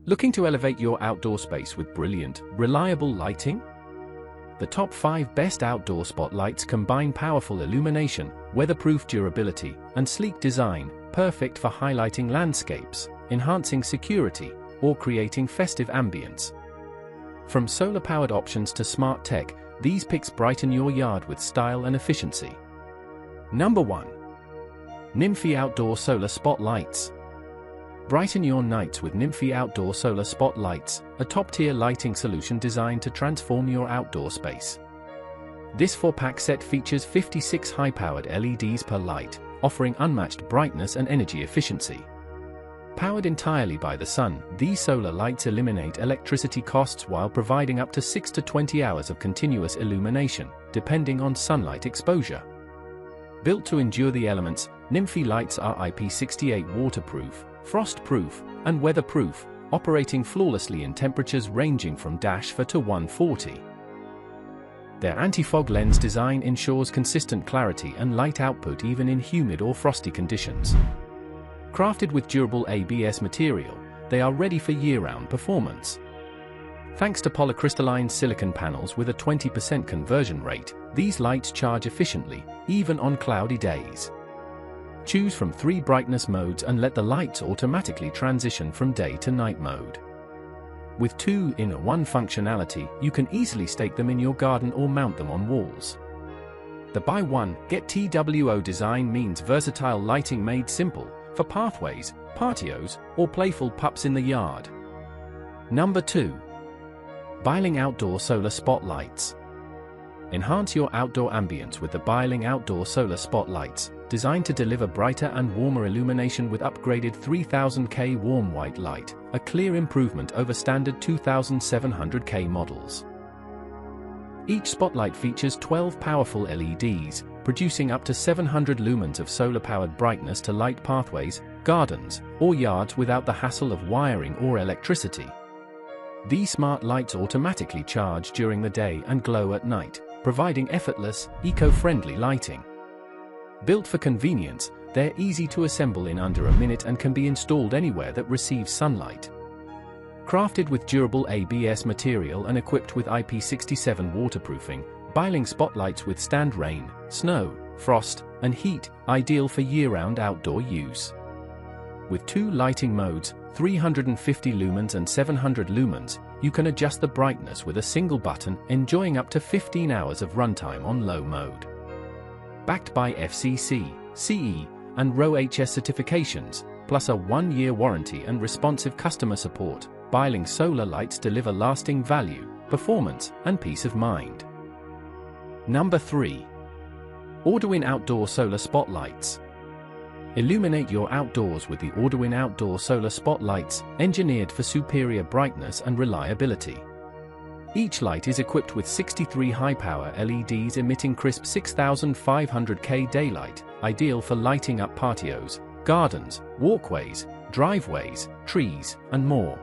Looking to elevate your outdoor space with brilliant, reliable lighting? The top 5 best outdoor spotlights combine powerful illumination, weatherproof durability, and sleek design, perfect for highlighting landscapes, enhancing security, or creating festive ambience. From solar-powered options to smart tech, these picks brighten your yard with style and efficiency. Number 1. Nymphy Outdoor Solar Spotlights. Brighten your nights with Nymphy Outdoor Solar Spotlights, a top-tier lighting solution designed to transform your outdoor space. This 4-pack set features 56 high-powered LEDs per light, offering unmatched brightness and energy efficiency. Powered entirely by the sun, these solar lights eliminate electricity costs while providing up to 6 to 20 hours of continuous illumination, depending on sunlight exposure. Built to endure the elements, Nymphy lights are IP68 waterproof, frost-proof, and weatherproof, operating flawlessly in temperatures ranging from -4 to 140. Their anti-fog lens design ensures consistent clarity and light output even in humid or frosty conditions. Crafted with durable ABS material, they are ready for year-round performance. Thanks to polycrystalline silicon panels with a 20% conversion rate, these lights charge efficiently, even on cloudy days. Choose from 3 brightness modes and let the lights automatically transition from day to night mode. With 2-in-1 functionality, you can easily stake them in your garden or mount them on walls. The buy one, get TWO design means versatile lighting made simple, for pathways, patios, or playful pups in the yard. Number 2. Beiling Outdoor Solar Spotlights. Enhance your outdoor ambience with the Beiling Outdoor Solar Spotlights, designed to deliver brighter and warmer illumination with upgraded 3000K warm white light, a clear improvement over standard 2700K models. Each spotlight features 12 powerful LEDs, producing up to 700 lumens of solar-powered brightness to light pathways, gardens, or yards without the hassle of wiring or electricity. These smart lights automatically charge during the day and glow at night, providing effortless, eco-friendly lighting. Built for convenience, they're easy to assemble in under a minute and can be installed anywhere that receives sunlight. Crafted with durable ABS material and equipped with IP67 waterproofing, Beiling spotlights withstand rain, snow, frost, and heat, ideal for year-round outdoor use. With 2 lighting modes, 350 lumens and 700 lumens, you can adjust the brightness with a single button, enjoying up to 15 hours of runtime on low mode. Backed by FCC, CE, and RoHS certifications, plus a 1-year warranty and responsive customer support, Beiling solar lights deliver lasting value, performance, and peace of mind. Number 3. Audouin Outdoor Solar Spotlights. Illuminate your outdoors with the Audouin Outdoor Solar Spotlights, engineered for superior brightness and reliability. Each light is equipped with 63 high-power LEDs emitting crisp 6500K daylight, ideal for lighting up patios, gardens, walkways, driveways, trees, and more.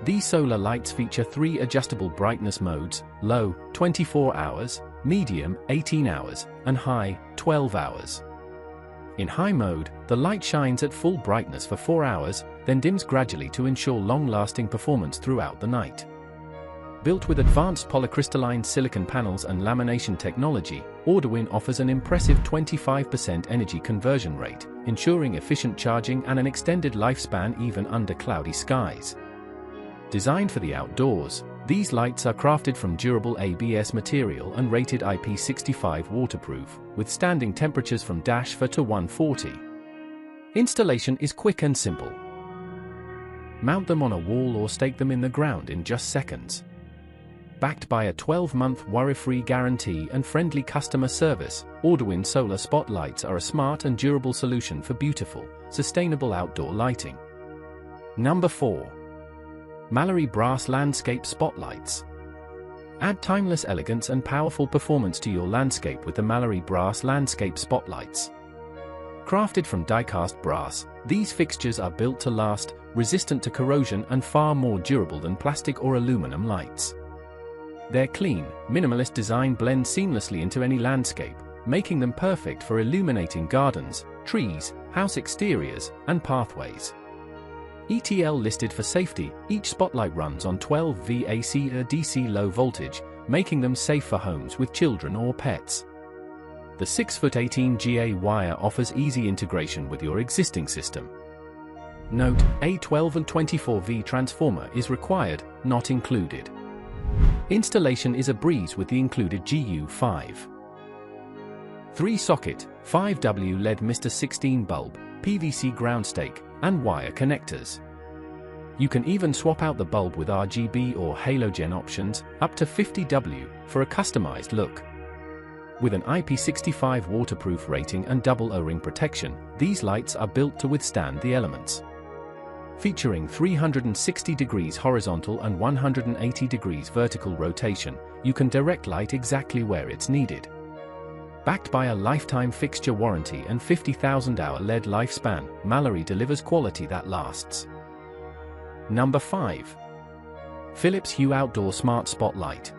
These solar lights feature 3 adjustable brightness modes: low, 24 hours, medium, 18 hours, and high, 12 hours. In high mode, the light shines at full brightness for 4 hours, then dims gradually to ensure long-lasting performance throughout the night. Built with advanced polycrystalline silicon panels and lamination technology, Audouin offers an impressive 25% energy conversion rate, ensuring efficient charging and an extended lifespan even under cloudy skies. Designed for the outdoors, these lights are crafted from durable ABS material and rated IP65 waterproof, withstanding temperatures from -4 to 140. Installation is quick and simple. Mount them on a wall or stake them in the ground in just seconds. Backed by a 12-month worry-free guarantee and friendly customer service, Audouin solar spotlights are a smart and durable solution for beautiful, sustainable outdoor lighting. Number 4. Mallory Brass Landscape Spotlights. Add timeless elegance and powerful performance to your landscape with the Mallory Brass Landscape Spotlights. Crafted from die-cast brass, these fixtures are built to last, resistant to corrosion and far more durable than plastic or aluminum lights. Their clean, minimalist design blends seamlessly into any landscape, making them perfect for illuminating gardens, trees, house exteriors, and pathways. ETL listed for safety. Each spotlight runs on 12 V AC or DC low voltage, making them safe for homes with children or pets. The 6'18" GA wire offers easy integration with your existing system. Note: a 12 and 24V transformer is required, not included. Installation is a breeze with the included GU5. 3-socket, 5W LED Mr. 16 bulb, PVC ground stake, and wire connectors. You can even swap out the bulb with RGB or halogen options, up to 50W, for a customized look. With an IP65 waterproof rating and double O-ring protection, these lights are built to withstand the elements. Featuring 360 degrees horizontal and 180 degrees vertical rotation, you can direct light exactly where it's needed. Backed by a lifetime fixture warranty and 50,000-hour LED lifespan, Mallory delivers quality that lasts. Number 5. Philips Hue Outdoor Smart Spotlight.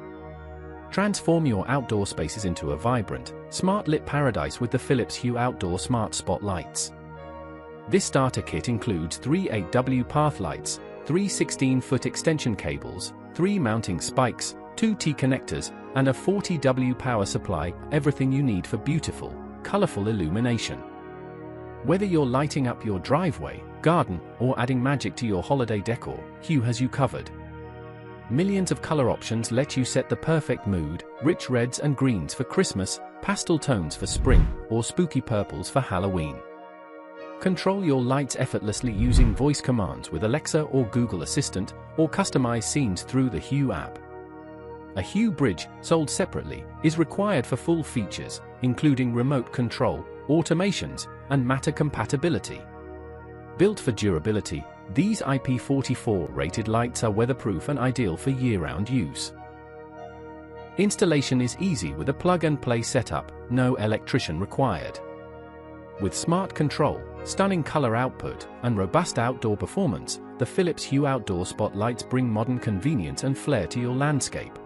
Transform your outdoor spaces into a vibrant, smart-lit paradise with the Philips Hue Outdoor Smart Spotlights. This starter kit includes 3 8W path lights, 3 16-foot extension cables, 3 mounting spikes, 2 T-connectors, and a 40W power supply, everything you need for beautiful, colorful illumination. Whether you're lighting up your driveway, garden, or adding magic to your holiday decor, Hue has you covered. Millions of color options let you set the perfect mood: rich reds and greens for Christmas, pastel tones for spring, or spooky purples for Halloween. Control your lights effortlessly using voice commands with Alexa or Google Assistant, or customize scenes through the Hue app. A Hue bridge, sold separately, is required for full features, including remote control, automations, and Matter compatibility. Built for durability, these IP44 rated lights are weatherproof and ideal for year-round use. Installation is easy with a plug-and-play setup, no electrician required. With smart control, stunning color output, and robust outdoor performance, the Philips Hue Outdoor Spotlights bring modern convenience and flair to your landscape.